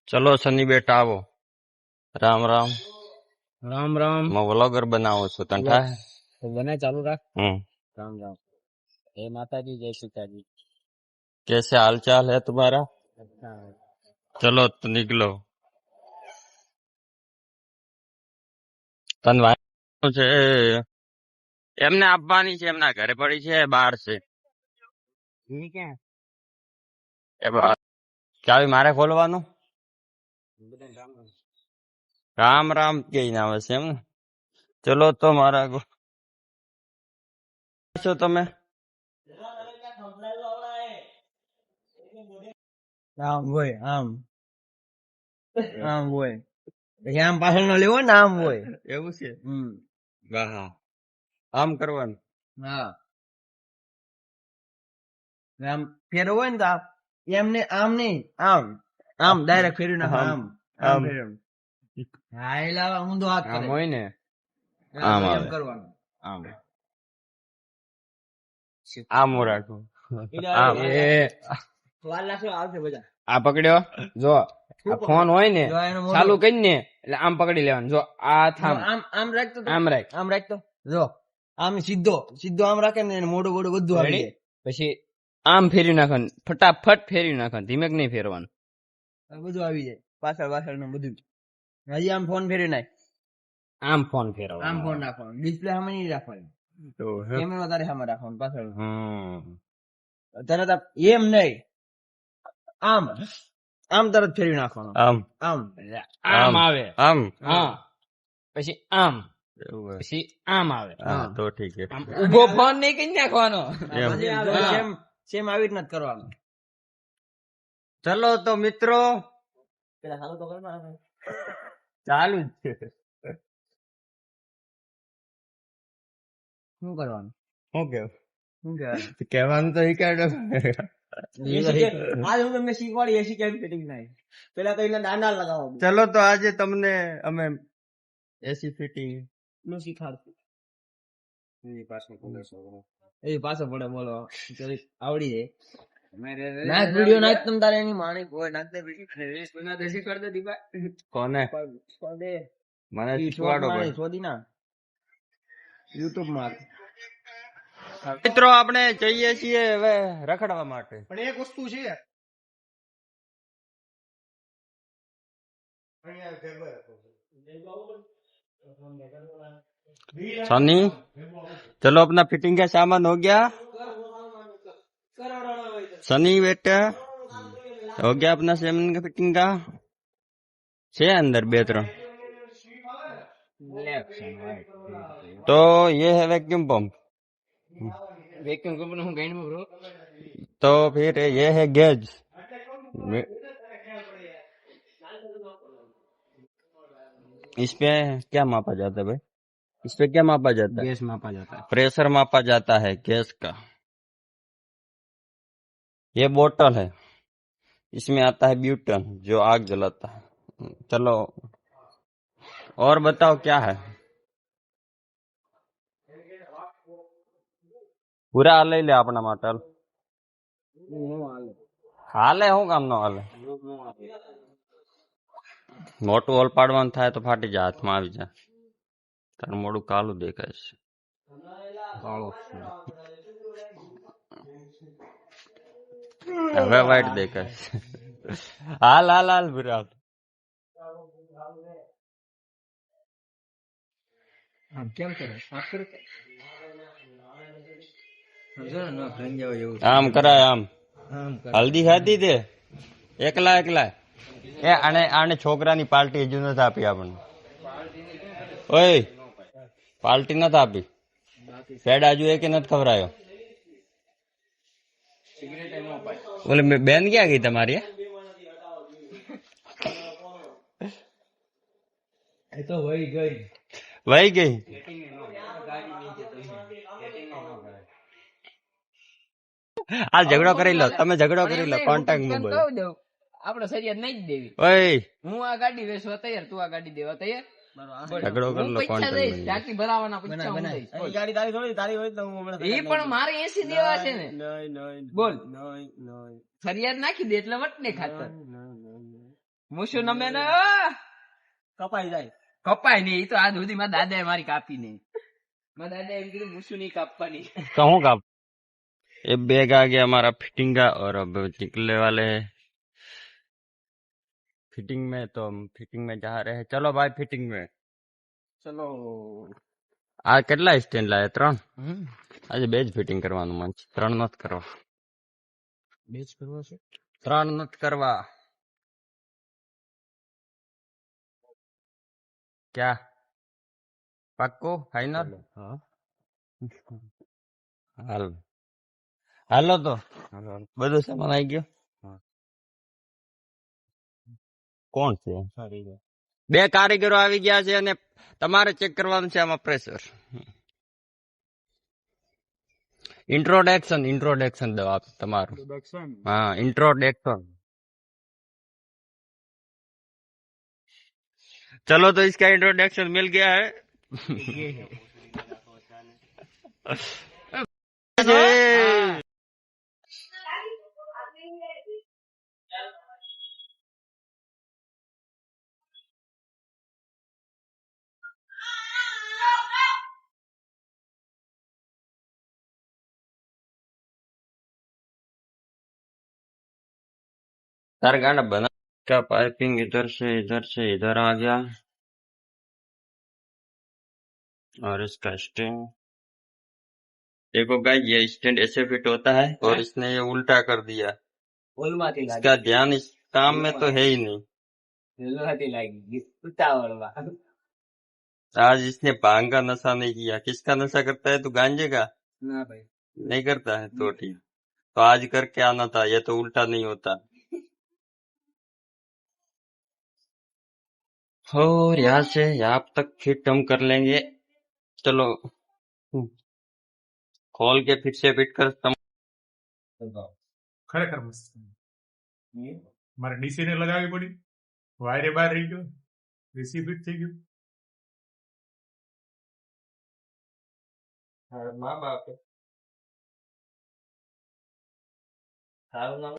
ચલો સની બેટા આવો. રામ રામ. રામ રામ. मैं व्लॉगर बनाऊं છું તને થાય? तो बने चालू रख। हम्म। राम राम। हे माता जी, जय सीता जी। कैसे हाल चाल है तुम्हारा? अच्छा है। चलो तो निकलो. તને વાંચવાનું છે એમને આપવાની છે, એમના ઘરે પડી છે, બહાર છે. ये क्या है? ચાવી મારે ખોલવાનું? बने राम राम। રામ રામ કહીને આવે છે એમ ને? ચલો તો મારા છો તમે? આમ હોય આમ આમ હોય પછી આમ પાછળ નો લેવો ને આમ હોય એવું છે? વાહ હા. આમ કરવાનું. હા આમ ફેરવો હોય ને તો એમને આમ નહીં આમ આમ ડાયરેક્ટ ફેરવી નાખો. આમ આમ ફેરવવાનું. હા એટલે ઊંધો હાથ આમ કરે હોય ને આમ આમ એમ આવે. કરવાનું. આમ આમ રાખવું. આમ વાર લાગશે આવશે બધા. આ પકડ્યો જો આ ફોન હોય ને જો એનું મોઢું. ચાલુ કરીને એટલે આમ પકડી લેવાનું. જો આ થામ આમ આમ રાખતો તો. આમ રાખ. આમ રાખતો જો આમ સીધો સીધો આમ રાખે ને એને મોઢું બોડું બધું આવી Ready? જાય. પછી આમ ફેરવી નાખવાનું, ફટાફટ ફેરવી નાખવાનું, ધીમેક નહીં ફેરવાનું. બધું આવી જાય પાછળ પાછળ નું બધું. હજી આમ ફોન ફેરવી નાખ. આમ ફોન આમ ફેરવવાનો. ફોન રાખવાનો. ડિસ્પ્લે સામે નહીં રાખવાનું. તો હે. કેમેરો તારે સામે રાખવાનું પાછળ. હમ. તરત એમ નહીં આમ આમ તરત ફેરવી નાખવાનું. આમ આમ આમ આવે. આમ. હા પછી આમ એવું હોય. પછી આમ આવે. હા તો ઠીક છે. આમ ઉભો ફોન નહીં કરી નાખવાનો. એમ. સેમ સેમ આવી રીતના જ કરવાનું. ચલો તો મિત્રો પેલા હાલો તો કરવા ચાલુ જ છે. શું કરવાનું? શું કેવું? શું કહેવાનું? કહેવાનું તો આજ હું તમને શીખવાડી એસી કેમ ફિટિંગ થાય. પેલા તો એને દાંડા લગાવો ચલો તો આજે તમને અમે એસી ફિટિંગ નું શીખાડશું. એ પાછો પડે બોલો જરીક આવડી જાય. નાખ વિડિયો નાખ તમ તારે એની માણી કોઈ નાખ દે વિડિયો. કોને દે મને ઈ શીખવાડો શોર્ટ માં ભાઈ. નહીં, શોધી ના યુટ્યુબ માં. મિત્રો આપણે જઈએ છીએ હવે રખડવા માટે. પણ એક વસ્તુ છે सनी चलो अपना फिटिंग का सामान हो गया. सनी बेटा हो गया अपना सामान का फिटिंग का से अंदर बेहतर. तो ये है वैक्यूम पंप. વેક્યુમ કંપની હું ગાઈડ માં બ્રો. तो फिर ये है गेज. इस पे क्या मापा जाता है भाई? इस पे क्या मापा जाता है? ગેસ માપા જતા. प्रेशर मापा जाता है गैस का. ये बोतल है, इसमें आता है ब्यूटन जो आग जलाता है. चलो और बताओ क्या है? पूरा हाले ले अपना माटल हाले હું કામ નો હાલે? મોટું હોલ પાડવાનું થાય તો ફાટી જાય, હાથમાં આવી જાય. તારું મોડું કાલું દેખાય છે. હવે વાઈટ દેખાય છે. હાલ હાલ હાલ ભૂરા. આમ કેમ કરે? સાફ કરે કે? સમજો ને ન ભાંગી જાય એવું. આમ કરાય આમ. આમ કરે. હલ્દી ખાધી તે એકલા એકલા. એ આને આને છોકરાની પાર્ટી હજુ નથી આપી આપણને. ઓય પાર્ટી નથી આપી. પેડા હજુ એક નથી ખવડાયો. ઓલે બેન ક્યાં ગઈ તમારી? એ તો વહી ગઈ. વહી ગઈ. હાલ ઝઘડો કરી લો, તમે ઝઘડો કરી લો. કોન્ટેક્ટ મોબાઈલ કહું દઉં આપડે સરિયાદ નહીં જ દેવી. ઓય હું આ ગાડી વેચવા તૈયાર, તું આ ગાડી દેવા તૈયાર. ઝઘડો કરી હું લો. પૈસા દઈશ, કોન્ટેક્ટ ટાંકી ભરાવાના પૈસા હું દઈશ. એ ગાડી તારી થોડી, તારી હોય તો હું હમણાં એ પણ મારે 80 દેવા છે ને. નહીં નહીં બોલ. નહીં નહીં ફરિયાદ નાખી દે એટલે વટ ને ખાતર. મૂછું નમે ને કપાઈ જાય. કપાય નહીં એ તો આજ સુધી મારા દાદાએ મારી કાપી નહીં. મારા દાદાએ એમ કીધું મૂછું નહીં કાપવાની. कहूँ का ये बैग आ गया हमारा फिटिंग का और अब निकलने वाले हैं फिटिंग में तो हम फिटिंग में जा रहे हैं चलो भाई फिटिंग में ચલો. આ કેટલા સ્ટેન્ડ લાયા 3 આજે 2 જ ફિટિંગ કરવાનું મન છે 3 નથી કરવા બેચ કરવો છે. 3 નથી કરવા क्या પાક્કો ફાઈનલ હા હાલ હાલો તો બધું સામાન આવી ગયો કોણ છે બે કારીગરો આવી ગયા છે અને તમારે ચેક કરવાનું છે આમાં પ્રેશર इंट्रोडक्शन दो आप તમારું हाँ इंट्रोडक्शन चलो तो इसका इंट्रोडक्शन मिल गया है तार गाना बना का पाइपिंग इधर से इधर आ गया और इसका स्टैंड देखो गाइस ये स्टैंड ऐसे फिट होता है और इसने ये उल्टा कर दिया ઓલમાંથી इसका ध्यान इस काम में तो है ही नहीं લાગી લાગી ઉતાવળમાં. आज इसने भांग का नशा नहीं किया किसका नशा करता है तू गांजे का ના भाई नहीं करता है तो ठीक तो आज करके आना था ये तो उल्टा नहीं होता और यहाँ से यहाँ तक फिट हम कर लेंगे चलो खोल के फिर से फिट कर ખરેખર મસ્ત મારે ડીસી ને લગાવવી પડી વાયરે બહાર રહી ગયો ડીસી ફિટ થઈ ગયું મા બાપ સારું નામ